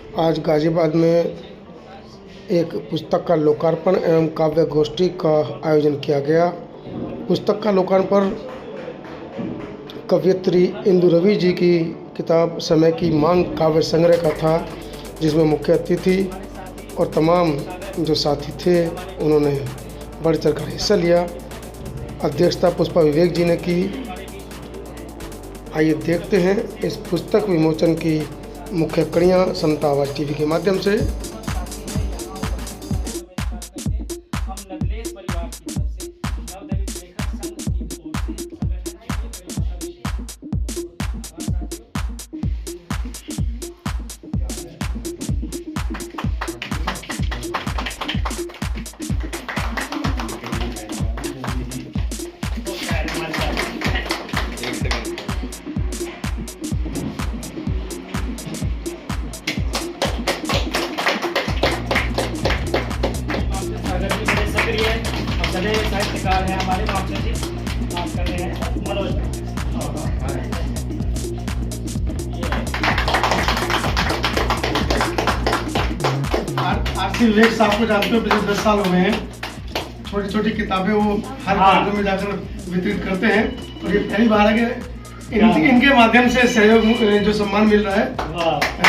आज गाज़ियाबाद में एक पुस्तक का लोकार्पण एवं काव्य गोष्ठी का आयोजन किया गया। पुस्तक का लोकार्पण कवयित्री इंदु रवि जी की किताब समय की मांग काव्य संग्रह का था, जिसमें मुख्य अतिथि और तमाम जो साथी थे उन्होंने बढ़ चढ़कर हिस्सा लिया। अध्यक्षता पुष्पा विवेक जी ने की। आइए देखते हैं इस पुस्तक विमोचन की मुख्य कड़ियाँ समता आवाज़ टीवी के माध्यम से। साहित्यकार हैं हमारे मामले जी, काम कर रहे हैं मनोज। आरसी विवेक साहब को जानते हो, पिछले 10 साल हो गए हैं। छोटी छोटी किताबें वो हर कार्यक्रम में जाकर वितरित करते हैं और ये पहली बार है कि इनके माध्यम से सहयोग जो सम्मान मिल रहा है।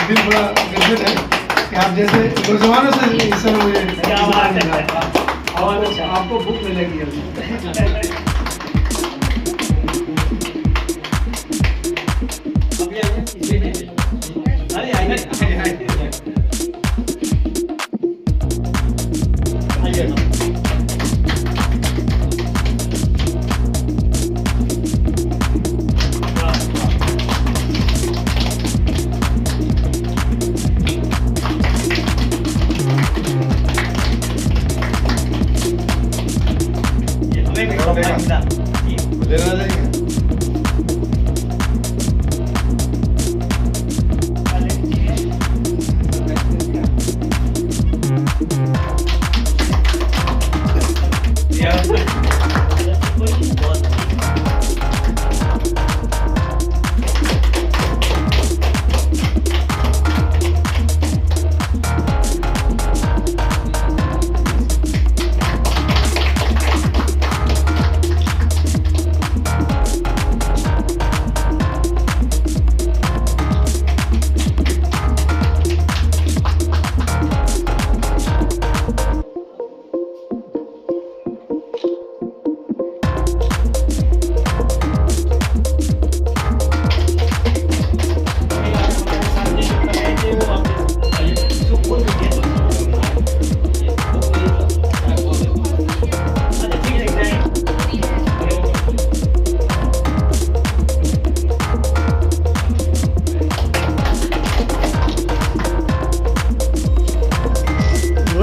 दिल बड़ा गर्वित है कि आप जैसे नौजवानों से इस समय मुझे सम्मान मिल रहा है और आपको भूख मिलेगी अभी।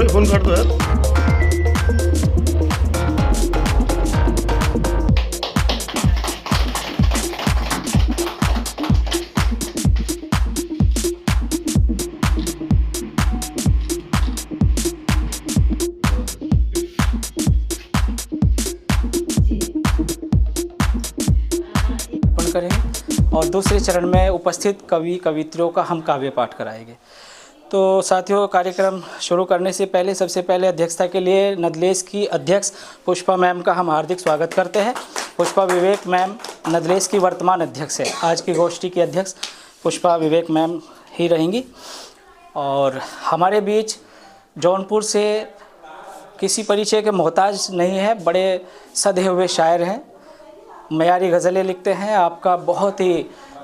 फोन कर दो यार। करेंगे और दूसरे चरण में उपस्थित कवि कवित्रियों का हम काव्य पाठ कराएंगे। तो साथियों, कार्यक्रम शुरू करने से पहले सबसे पहले अध्यक्षता के लिए नदलेस की अध्यक्ष पुष्पा मैम का हम हार्दिक स्वागत करते हैं। पुष्पा विवेक मैम नदलेस की वर्तमान अध्यक्ष है। आज की गोष्ठी की अध्यक्ष पुष्पा विवेक मैम ही रहेंगी। और हमारे बीच जौनपुर से किसी परिचय के मोहताज नहीं है, बड़े सधे हुए शायर हैं, मयारी गज़लें लिखते हैं। आपका बहुत ही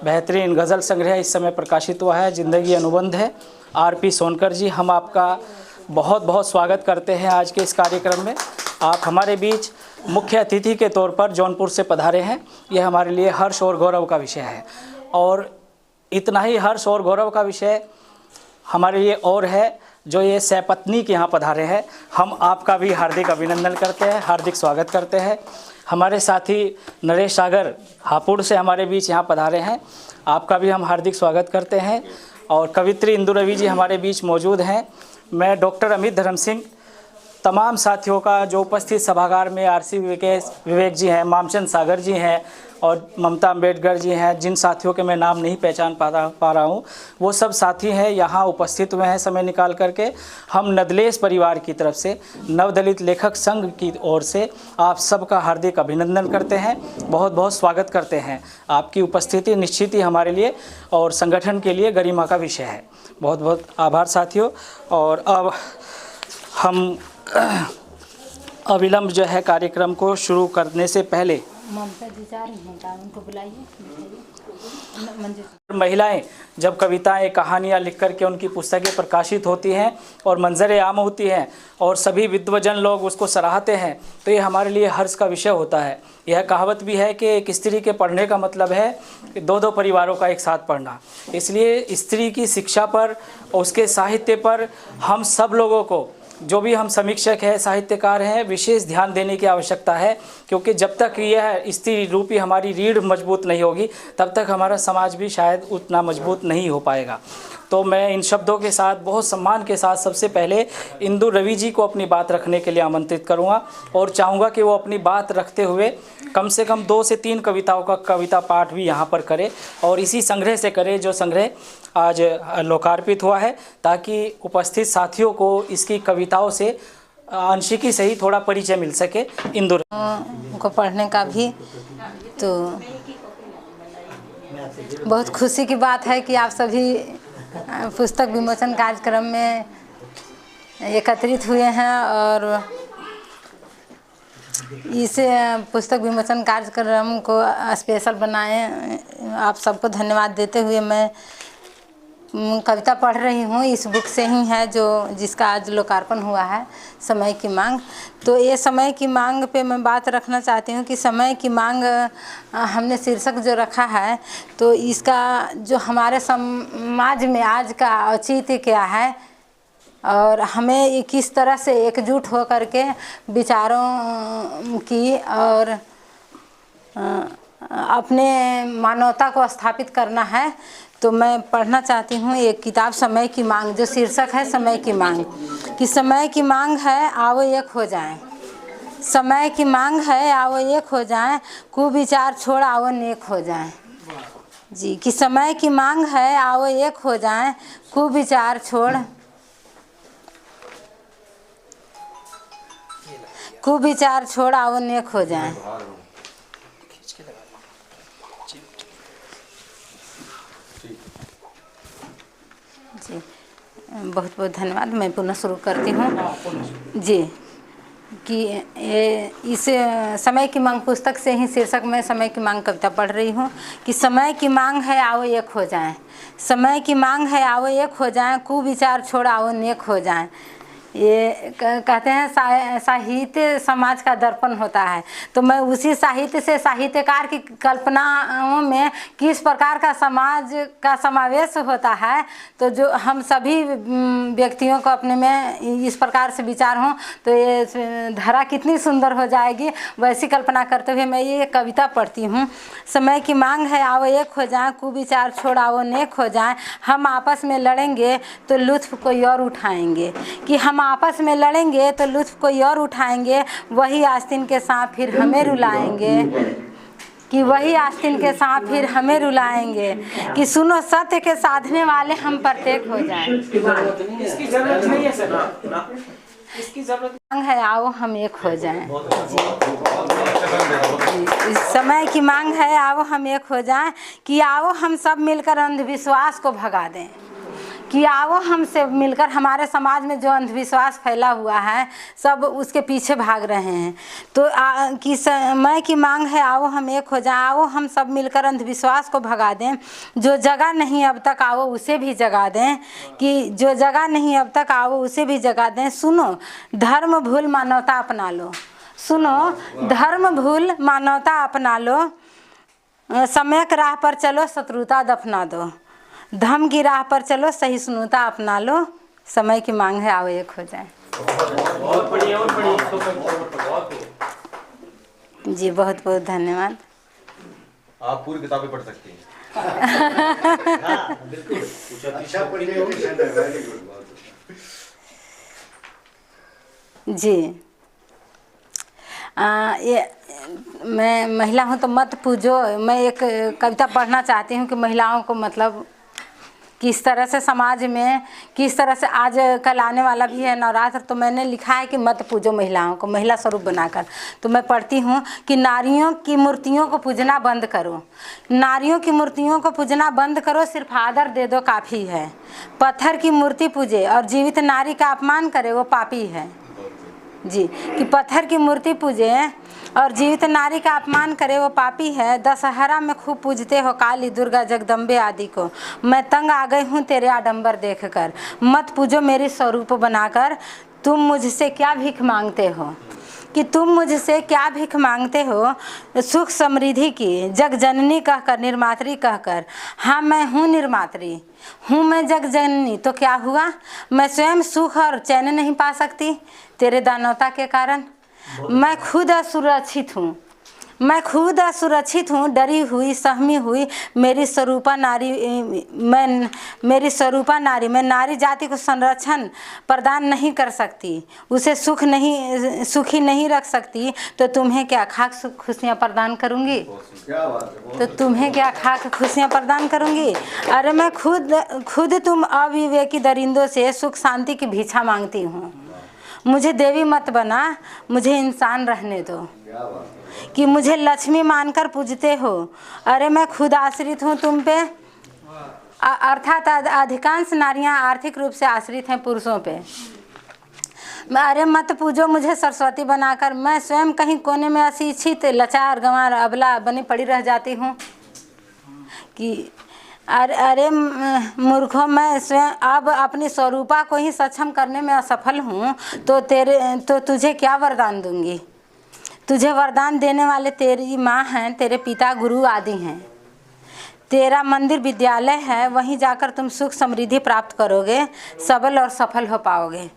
बेहतरीन गज़ल संग्रह इस समय प्रकाशित हुआ है, ज़िंदगी अनुबंध है। आरपी सोनकर जी, हम आपका बहुत बहुत स्वागत करते हैं आज के इस कार्यक्रम में। आप हमारे बीच मुख्य अतिथि के तौर पर जौनपुर से पधारे हैं, यह हमारे लिए हर्ष और गौरव का विषय है। और इतना ही हर्ष और गौरव का विषय हमारे लिए और है जो ये सपत्नी के यहाँ पधारे हैं। हम आपका भी हार्दिक अभिनंदन करते हैं, हार्दिक स्वागत करते हैं। हमारे साथी नरेश सागर हापुड़ से हमारे बीच यहाँ पधारे हैं, आपका भी हम हार्दिक स्वागत करते हैं। और कवित्री इंदु रवि जी हमारे बीच मौजूद हैं। मैं डॉक्टर अमित धर्म सिंह, तमाम साथियों का जो उपस्थित सभागार में आरसी विवेक जी हैं, मामचंद सागर जी हैं और ममता अम्बेडकर जी हैं, जिन साथियों के मैं नाम नहीं पहचान पा रहा हूँ, वो सब साथी हैं यहाँ उपस्थित हुए हैं समय निकाल करके। हम नदलेस परिवार की तरफ से, नवदलित लेखक संघ की ओर से आप सबका हार्दिक अभिनंदन करते हैं, बहुत बहुत स्वागत करते हैं। आपकी उपस्थिति निश्चित ही हमारे लिए और संगठन के लिए गरिमा का विषय है। बहुत बहुत आभार साथियों। और अब हम अविलंब जो है कार्यक्रम को शुरू करने से पहले ममता जी जा रही हैं, उनको बुलाइए। महिलाएं जब कविताएं, कहानियां लिख करके उनकी पुस्तकें प्रकाशित होती हैं और मंजर आम होती हैं और सभी विद्वजन लोग उसको सराहते हैं, तो ये हमारे लिए हर्ष का विषय होता है। यह कहावत भी है कि एक स्त्री के पढ़ने का मतलब है कि दो परिवारों का एक साथ पढ़ना। इसलिए स्त्री की शिक्षा पर, उसके साहित्य पर हम सब लोगों को, जो भी हम समीक्षक हैं, साहित्यकार हैं, विशेष ध्यान देने की आवश्यकता है, क्योंकि जब तक यह स्त्री रूपी हमारी रीढ़ मजबूत नहीं होगी तब तक हमारा समाज भी शायद उतना मजबूत नहीं हो पाएगा। तो मैं इन शब्दों के साथ, बहुत सम्मान के साथ, सबसे पहले इंदु रवि जी को अपनी बात रखने के लिए आमंत्रित करूंगा और चाहूँगा कि वो अपनी बात रखते हुए कम से कम 2 से 3 कविताओं का कविता पाठ भी यहाँ पर करे और इसी संग्रह से करे जो संग्रह आज लोकार्पित हुआ है, ताकि उपस्थित साथियों को इसकी कविताओं से आंशिकी से ही थोड़ा परिचय मिल सके। इंदु को पढ़ने का भी तो बहुत खुशी की बात है कि आप सभी पुस्तक विमोचन कार्यक्रम में एकत्रित हुए हैं और इस पुस्तक विमोचन कार्यक्रम को स्पेशल बनाए। आप सबको धन्यवाद देते हुए मैं कविता पढ़ रही हूँ। इस बुक से ही है जिसका आज लोकार्पण हुआ है, समय की मांग। तो ये समय की मांग पे मैं बात रखना चाहती हूँ कि समय की मांग हमने शीर्षक जो रखा है, तो इसका जो हमारे समाज में आज का औचित्य क्या है और हमें किस तरह से एकजुट हो करके विचारों की और अपने मानवता को स्थापित करना है। तो मैं पढ़ना चाहती हूँ एक किताब, समय की मांग, जो शीर्षक है समय की मांग। कि समय की मांग है, आओ एक हो जाएं। समय की मांग है, आओ एक हो जाएं। कुविचार छोड़ आओ नेक हो जाएं। जी, कि समय की मांग है, आओ एक हो जाएं। कुविचार छोड़ आओ नेक हो जाएं। जी, बहुत बहुत धन्यवाद। मैं पुनः शुरू करती हूँ। जी, कि इस समय की मांग पुस्तक से ही शीर्षक में समय की मांग कविता पढ़ रही हूँ। कि समय की मांग है, आओ एक हो जाएं। समय की मांग है, आओ एक हो जाएं। कुविचार छोड़ आओ नेक हो जाएं। ये कहते हैं साहित्य समाज का दर्पण होता है। तो मैं उसी साहित्य से साहित्यकार की कल्पनाओं में किस प्रकार का समाज का समावेश होता है, तो जो हम सभी व्यक्तियों को अपने में इस प्रकार से विचार हों तो ये धरा कितनी सुंदर हो जाएगी, वैसी कल्पना करते हुए मैं ये कविता पढ़ती हूँ। समय की मांग है, आओ एक हो जाएं। कुविचार छोड़ आओ नेक हो जाएं। हम आपस में लड़ेंगे तो लुत्फ कोई और उठाएंगे। कि हम आपस में लड़ेंगे तो लुत्फ कोई और उठाएंगे। वही आस्तीन के सांप फिर हमें रुलाएंगे। कि वही आस्तीन के सांप फिर हमें रुलाएंगे। कि सुनो सत्य के साधने वाले हम प्रत्येक हो जाएं। इसकी जरूरत नहीं है सर, इसकी जरूरत है, आओ हम एक हो जाएं। जी, समय की मांग है, आओ हम एक हो जाएं। कि आओ हम सब मिलकर अंधविश्वास को भगा दें। कि आओ हम सब मिलकर, हमारे समाज में जो अंधविश्वास फैला हुआ है सब उसके पीछे भाग रहे हैं। तो कि समय की मांग है, आओ हम एक हो जाएं। आओ हम सब मिलकर अंधविश्वास को भगा दें। जो जगा नहीं अब तक आओ उसे भी जगा दें। कि जो जगा नहीं अब तक आओ उसे भी जगा दें। सुनो धर्म भूल मानवता अपना लो। सुनो धर्म भूल मानवता अपना लो। समय की राह पर चलो, शत्रुता दफना दो। धर्म की राह पर चलो, सहिष्णुता अपना लो। समय की मांग है, आओ एक हो जाए। बहुत बढ़िया, और बढ़िया। जी, बहुत बहुत धन्यवाद। आप पूरी किताबें पढ़ सकती हैं। जी, ये मैं महिला हूँ तो मत पूजो। मैं एक कविता पढ़ना चाहती हूँ कि महिलाओं को मतलब किस तरह से समाज में, किस तरह से आज कल आने वाला भी है नवरात्र, तो मैंने लिखा है कि मत पूजो महिलाओं को, महिला स्वरूप बनाकर। तो मैं पढ़ती हूँ कि नारियों की मूर्तियों को पूजना बंद करो, नारियों की मूर्तियों को पूजना बंद करो, सिर्फ आदर दे दो काफ़ी है। पत्थर की मूर्ति पूजे और जीवित नारी का अपमान करे वो पापी है। जी, कि पत्थर की मूर्ति पूजे और जीवित नारी का अपमान करे वो पापी है। दशहरा में खूब पूजते हो काली दुर्गा जगदम्बे आदि को, मैं तंग आ गई हूँ तेरे आडंबर देखकर। मत पूजो मेरी स्वरूप बनाकर, तुम मुझसे क्या भीख मांगते हो, कि तुम मुझसे क्या भीख मांगते हो। सुख समृद्धि की जग जननी कहकर, निर्मात्री कहकर। हाँ मैं हूँ निर्मात्री, हूँ मैं जग जननी, तो क्या हुआ, मैं स्वयं सुख और चैन नहीं पा सकती तेरे दानवता के कारण। मैं खुद असुरक्षित हूँ, मैं खुद असुरक्षित हूँ, डरी हुई सहमी हुई मेरी स्वरूपा नारी, मेरी स्वरूपा नारी। मैं नारी जाति को संरक्षण प्रदान नहीं कर सकती, उसे सुखी नहीं रख सकती, तो तुम्हें क्या खाक खुशियाँ प्रदान करूँगी, तो तुम्हें क्या खाक खुशियाँ प्रदान करूँगी। अरे मैं खुद तुम अविवेकी दरिंदों से सुख शांति की भिक्षा मांगती हूँ। मुझे देवी मत बना, मुझे इंसान रहने दो, कि मुझे लक्ष्मी मानकर पूजते हो। अरे मैं खुद आश्रित हूँ तुम पे, अर्थात अधिकांश नारियाँ आर्थिक रूप से आश्रित हैं पुरुषों पे। अरे मत पूजो मुझे सरस्वती बनाकर, मैं स्वयं कहीं कोने में अशिक्षित लाचार गंवार अबला बनी पड़ी रह जाती हूँ। कि अरे मूर्खों, मैं स्वयं अब अपनी स्वरूपा को ही सक्षम करने में असफल हूँ, तो तुझे क्या वरदान दूंगी। तुझे वरदान देने वाले तेरी माँ हैं, तेरे पिता गुरु आदि हैं, तेरा मंदिर विद्यालय है, वहीं जाकर तुम सुख समृद्धि प्राप्त करोगे, सबल और सफल हो पाओगे।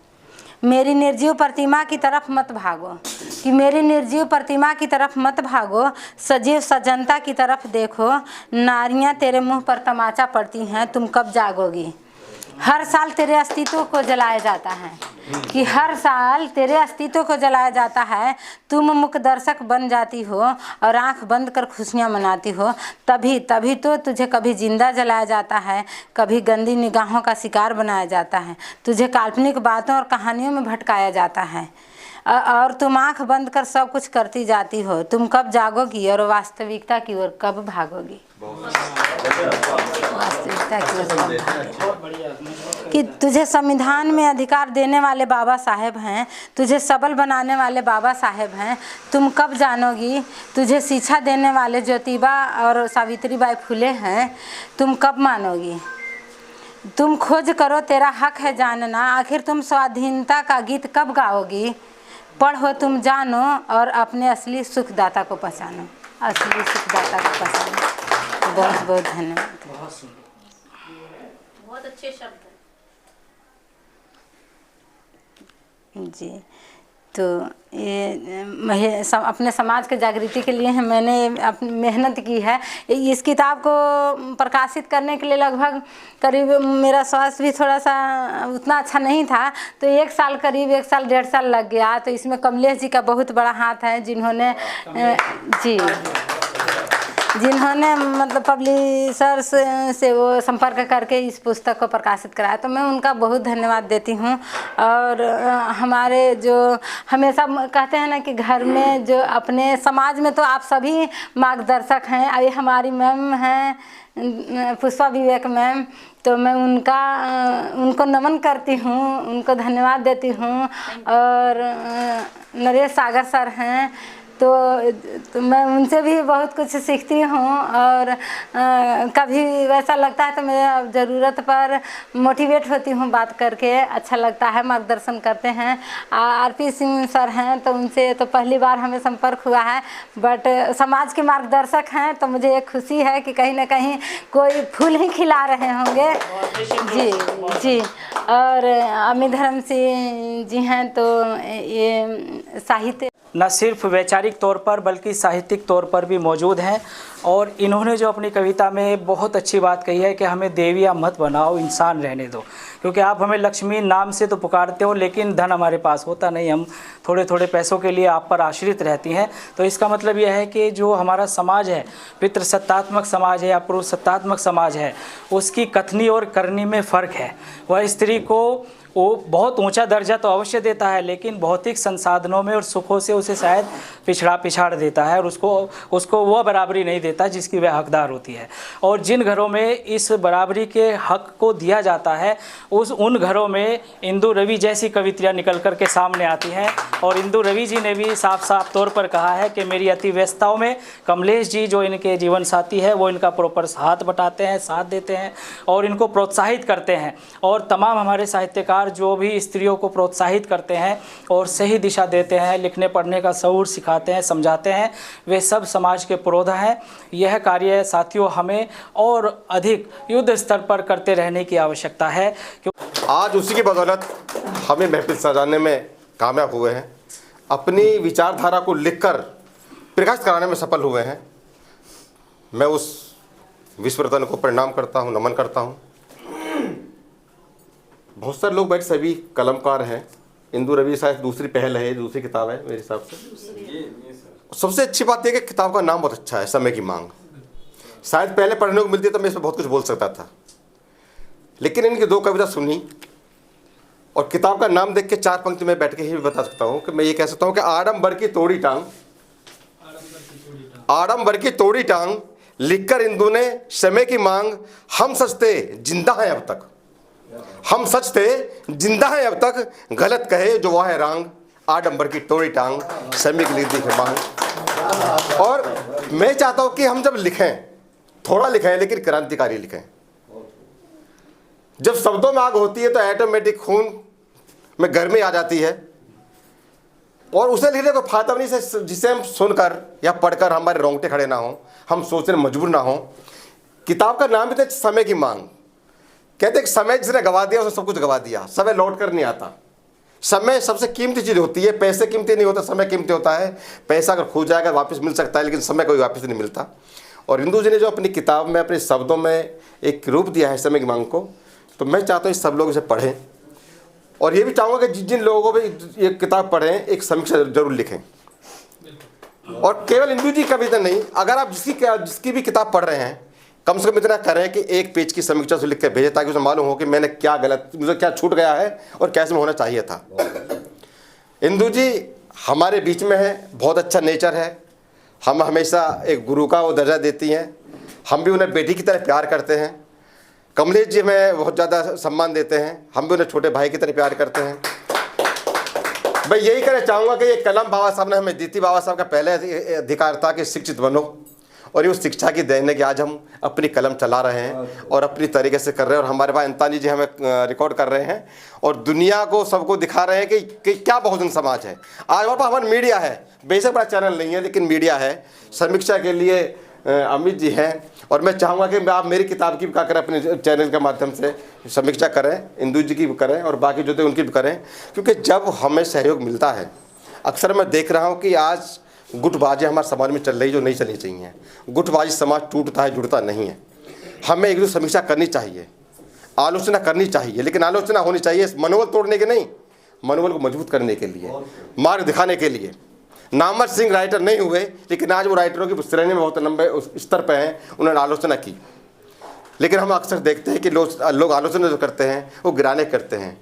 मेरी निर्जीव प्रतिमा की तरफ मत भागो, कि मेरी निर्जीव प्रतिमा की तरफ मत भागो, सजीव सजनता की तरफ देखो। नारियां तेरे मुंह पर तमाचा पड़ती हैं, तुम कब जागोगी। हर साल तेरे अस्तित्व को जलाया जाता है, कि हर साल तेरे अस्तित्व को जलाया जाता है। तुम मुख दर्शक बन जाती हो और आंख बंद कर खुशियाँ मनाती हो, तभी तो तुझे कभी जिंदा जलाया जाता है, कभी गंदी निगाहों का शिकार बनाया जाता है, तुझे काल्पनिक बातों और कहानियों में भटकाया जाता है, और तुम आंख बंद कर सब कुछ करती जाती हो। तुम कब जागोगी और वास्तविकता की ओर कब भागोगी। वास्तविकता की ओर कब भागोगी। कि तुझे संविधान में अधिकार देने वाले बाबा साहेब हैं, तुझे सबल बनाने वाले बाबा साहेब हैं, तुम कब जानोगी। तुझे शिक्षा देने वाले ज्योतिबा और सावित्रीबाई फुले हैं, तुम कब मानोगी। तुम खोज करो, तेरा हक है जानना, आखिर तुम स्वाधीनता का गीत कब गाओगी। पढ़ो तुम जानो और अपने असली सुखदाता को पहचानो, असली सुखदाता को पहचानो। बहुत बहुत धन्यवाद। बहुत अच्छे शब्द जी। तो ये अपने समाज के जागृति के लिए मैंने अपनी मेहनत की है। इस किताब को प्रकाशित करने के लिए लगभग करीब मेरा स्वास्थ्य भी थोड़ा सा उतना अच्छा नहीं था, तो 1 साल करीब 1 साल 1.5 साल लग गया। तो इसमें कमलेश जी का बहुत बड़ा हाथ है, जिन्होंने मतलब पब्लिशर से वो संपर्क करके इस पुस्तक को प्रकाशित कराया, तो मैं उनका बहुत धन्यवाद देती हूँ। और हमारे जो हमेशा कहते हैं ना कि घर में जो अपने समाज में तो आप सभी मार्गदर्शक हैं। अभी हमारी मैम हैं पुष्पा विवेक मैम, तो मैं उनको नमन करती हूँ, उनको धन्यवाद देती हूँ। और नरेश सागर सर हैं, तो मैं उनसे भी बहुत कुछ सीखती हूँ। और कभी वैसा लगता है तो मैं ज़रूरत पर मोटिवेट होती हूँ, बात करके अच्छा लगता है, मार्गदर्शन करते हैं। आरपी सिंह सर हैं, तो उनसे तो पहली बार हमें संपर्क हुआ है, बट समाज के मार्गदर्शक हैं, तो मुझे एक खुशी है कि कहीं ना कहीं कोई फूल ही खिला रहे होंगे। जी जी। और अमित धर्म सिंह जी हैं तो ये साहित्य न सिर्फ वैचारिक तौर पर बल्कि साहित्यिक तौर पर भी मौजूद हैं। और इन्होंने जो अपनी कविता में बहुत अच्छी बात कही है कि हमें देवियाँ मत बनाओ, इंसान रहने दो, क्योंकि आप हमें लक्ष्मी नाम से तो पुकारते हो लेकिन धन हमारे पास होता नहीं, हम थोड़े थोड़े पैसों के लिए आप पर आश्रित रहती हैं। तो इसका मतलब यह है कि जो हमारा समाज है, पितृसत्तात्मक समाज है या पुरुषसत्तात्मक समाज है, उसकी कथनी और करनी में फ़र्क है। वह स्त्री को वो बहुत ऊंचा दर्जा तो अवश्य देता है लेकिन भौतिक संसाधनों में और सुखों से उसे शायद पिछाड़ देता है और उसको वह बराबरी नहीं देता जिसकी वह हकदार होती है। और जिन घरों में इस बराबरी के हक को दिया जाता है उन घरों में इंदु रवि जैसी कवित्रियाँ निकल कर के सामने आती हैं। और इंदु रवि जी ने भी साफ साफ तौर पर कहा है कि मेरी अति व्यस्तताओं में कमलेश जी जो इनके जीवन साथी है वो इनका प्रॉपर हाथ बटाते हैं, साथ देते हैं और इनको प्रोत्साहित करते हैं। और तमाम हमारे साहित्यकार जो भी स्त्रियों को प्रोत्साहित करते हैं और सही दिशा देते हैं, लिखने पढ़ने का शऊर सिखाते हैं, समझाते हैं, वे सब समाज के पुरोधा हैं। यह कार्य साथियों हमें और अधिक युद्ध स्तर पर करते रहने की आवश्यकता है। आज उसी की बदौलत हमें महफिल सजाने में कामयाब हुए हैं, अपनी विचारधारा को लिखकर प्रकाशित कराने में सफल हुए हैं। मैं उस विश्व रत्न को प्रणाम करता हूँ, नमन करता हूँ। बहुत सारे लोग बैठ सभी कलमकार हैं। इंदु रवि शायद दूसरी पहल है, दूसरी किताब है मेरे हिसाब से। सबसे अच्छी बात यह कि किताब का नाम बहुत अच्छा है, समय की मांग। शायद पहले पढ़ने को मिलती तो मैं इसमें बहुत कुछ बोल सकता था, लेकिन इनकी दो कविता सुनी और किताब का नाम देख के चार पंक्ति में बैठ के ही बता सकता हूँ कि मैं ये कह सकता हूँ कि आडम्बर की तोड़ी टांग, आडम्बर की तोड़ी टांग लिखकर इंदु ने समय की मांग। हम सचते जिंदा हैं अब तक, हम सच थे जिंदा हैं अब तक, गलत कहे जो वह है रांग। आडम्बर की तोड़ी टांग समय की लिख दी है मांग। और मैं चाहता हूं कि हम जब लिखें, थोड़ा लिखें लेकिन क्रांतिकारी लिखें। जब शब्दों में आग होती है तो ऑटोमेटिक खून में गर्मी आ जाती है और उसे लिखने को फायदा नहीं जिसे हम सुनकर या पढ़कर हमारे रोंगटे खड़े ना हों, हम सोचने मजबूर ना हों। किताब का नाम भी था समय की मांग। कहते कि समय जिसने गवा दिया उसने सब कुछ गवा दिया, समय लौट कर नहीं आता। समय सबसे कीमती चीज़ होती है, पैसे कीमती नहीं होता, समय कीमती होता है। पैसा अगर खो जाएगा वापस मिल सकता है लेकिन समय कोई वापस नहीं मिलता। और इंदु जी ने जो अपनी किताब में अपने शब्दों में एक रूप दिया है समय की मांग को, तो मैं चाहता हूँ सब लोग इसे पढ़ें। और ये भी चाहूँगा कि जिन लोगों को भी ये किताब पढ़ें एक समीक्षा जरूर लिखें। और केवल इंदु जी कविता नहीं, अगर आप जिसकी भी किताब पढ़ रहे हैं कम से कम इतना करें कि एक पेज की समीक्षा से लिख कर भेजें ताकि उसे मालूम हो कि मैंने क्या गलत, मुझे क्या छूट गया है और कैसे में होना चाहिए था। इंदु जी हमारे बीच में है, बहुत अच्छा नेचर है। हम हमेशा एक गुरु का वो दर्जा देती हैं, हम भी उन्हें बेटी की तरह प्यार करते हैं। कमलेश जी हमें बहुत ज़्यादा सम्मान देते हैं, हम भी उन्हें छोटे भाई की तरह प्यार करते हैं। मैं यही कहना चाहूँगा कि ये कलम बाबा साहब ने हमें दी थी। बाबा साहब का पहले अधिकार था कि शिक्षित बनो, और ये उस शिक्षा की देन है कि आज हम अपनी कलम चला रहे हैं और अपनी तरीके से कर रहे हैं। और हमारे भाई अंतानी जी हमें रिकॉर्ड कर रहे हैं और दुनिया को सबको दिखा रहे हैं कि क्या बहुजन समाज है। आज हमारे पास हमारा मीडिया है, बेशक बड़ा चैनल नहीं है लेकिन मीडिया है। समीक्षा के लिए अमित जी हैं और मैं चाहूँगा कि आप मेरी किताब की भी क्या करें, अपने चैनल के माध्यम से समीक्षा करें, इंदु जी की भी करें और बाकी जो थे उनकी भी करें। क्योंकि जब हमें सहयोग मिलता है, अक्सर मैं देख रहा हूँ कि आज गुटबाजी हमारे समाज में चल रही जो नहीं चलनी चाहिए। गुटबाजी समाज टूटता है, जुड़ता नहीं है। हमें एक दूसरे समीक्षा करनी चाहिए, आलोचना करनी चाहिए, लेकिन आलोचना होनी चाहिए मनोबल तोड़ने के नहीं, मनोबल को मजबूत करने के लिए, मार्ग दिखाने के लिए। नामवर सिंह राइटर नहीं हुए लेकिन आज वो राइटरों की श्रेणी में बहुत लंबे स्तर पर हैं, उन्होंने आलोचना की। लेकिन हम अक्सर देखते हैं कि लोग आलोचना जो करते हैं वो गिराने करते हैं,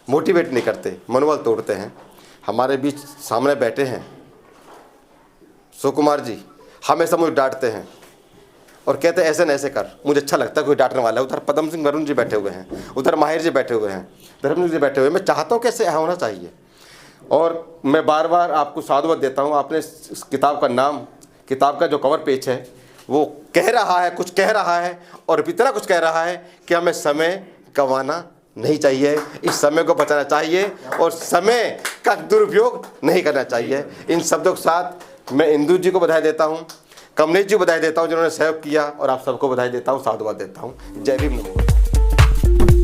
मोटिवेट नहीं करते, मनोबल तोड़ते हैं। हमारे बीच सामने बैठे हैं सुकुमार जी, हमेशा मुझे डांटते हैं और कहते हैं ऐसे न ऐसे कर। मुझे अच्छा लगता है कोई डांटने वाला है। उधर पदम सिंह वरुण जी बैठे हुए हैं, उधर माहिर जी बैठे हुए हैं, धर्मवीर जी बैठे हुए हैं। मैं चाहता हूँ कि ऐसे होना चाहिए। और मैं बार बार आपको साधुवाद देता हूँ। आपने इस किताब का नाम, किताब का जो कवर पेज है वो कह रहा है, कुछ कह रहा है और इतना कुछ कह रहा है कि हमें समय गंवाना नहीं चाहिए, इस समय को बचाना चाहिए और समय का दुरुपयोग नहीं करना चाहिए। इन शब्दों के साथ मैं इंदु जी को बधाई देता हूँ, कमलेश जी को बधाई देता हूँ जिन्होंने सहयोग किया, और आप सबको बधाई देता हूँ, साधुवाद देता हूँ। जय भीम।